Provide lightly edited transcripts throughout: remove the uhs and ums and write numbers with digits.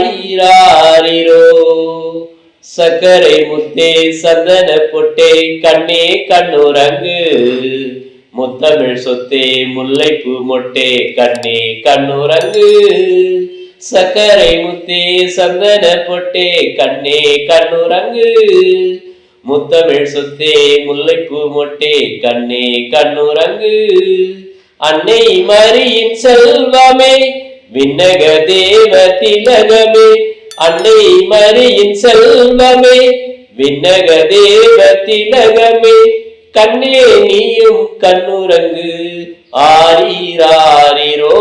ஆரீராரிரோ. சக்கரை முத்தே சந்தன பொட்டே கண்ணே கண்ணுறங்கு. முத்தமிழ் சொத்தே முல்லைப்பூ மொட்டே கண்ணே கண்ணுறங்கு. சக்கரை முத்தே சந்தன பொட்டே கண்ணே கண்ணுறங்கு. முத்தமிழ் சொத்தே முல்லைப்பூ மொட்டே கண்ணே கண்ணுறங்கு. அன்னை மரியின் செல்வமே விண்ணக தேவ திலகமே. அன்னை மரியின் செல்வமே விண்ணக தேவ திலகமே. கண்ணே நீயும் கண்ணுறங்கு. ஆரீராரிரோ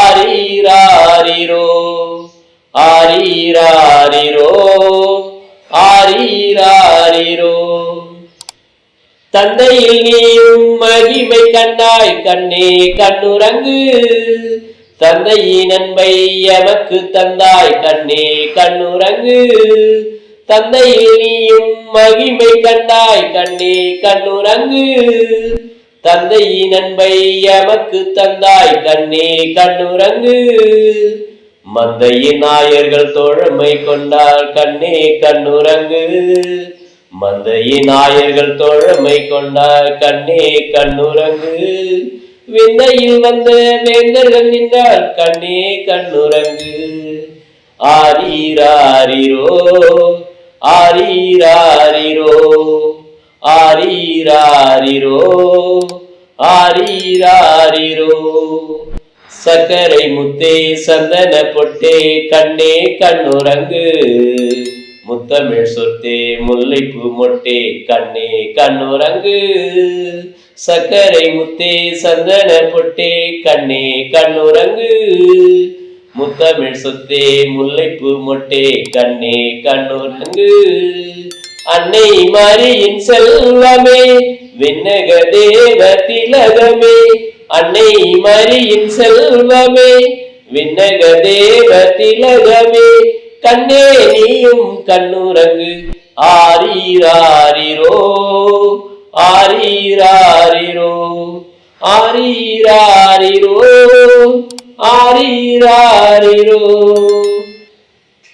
ஆரீராரிரோ ஆரீராரிரோ ஆரீராரிரோ. தந்தையில் நீயும் மகிமை கண்டாய் கண்ணே கண்ணுறங்கு. தந்தையின் அன்பை எமக்கு தந்தாய் கண்ணே கண்ணுறங்கு. தந்தையில் நீயும் மகிமை கண்டாய் கண்ணே கண்ணுறங்கு. தந்தையின் அன்பை எமக்கு தந்தாய் கண்ணே கண்ணுறங்கு. மந்தையின் நாயர்கள் தோழமை கொண்டால் கண்ணே கண்ணுறங்கு. மந்தையின் நாயர்கள் தோழமை கொண்டால் கண்ணே கண்ணுறங்கு. விந்தையில் வந்த வேந்தர்கள் நின்றால் கண்ணே கண்ணுறங்கு. ஆரீராரிரோ ஆரீராரிரோ ஆரீராரிரோ ஆரீராரிரோ. சக்கரை முத்தே சந்தன பொட்டே கண்ணே கண்ணுறங்கு. முத்தமிழ் சொத்தே முல்லைப்பூ மொட்டே கண்ணே கண்ணுறங்கு. சக்கரை முத்தே சந்தன பொட்டே கண்ணே கண்ணுறங்கு. முத்தமிழ் சொத்தே முல்லைப்பூ மொட்டே கண்ணே கண்ணுறங்கு. அன்னை மரியின் செல்வமே விண்ணக தேவ திலகமே. அன்னை மரியின் செல்வமே விண்ணக தேவ திலகமே. கண்ணே நீயும் கண்ணுறங்கு. ஆரீராரிரோ ஆரீராரிரோ ஆரீராரிரோ ஆரீராரிரோ.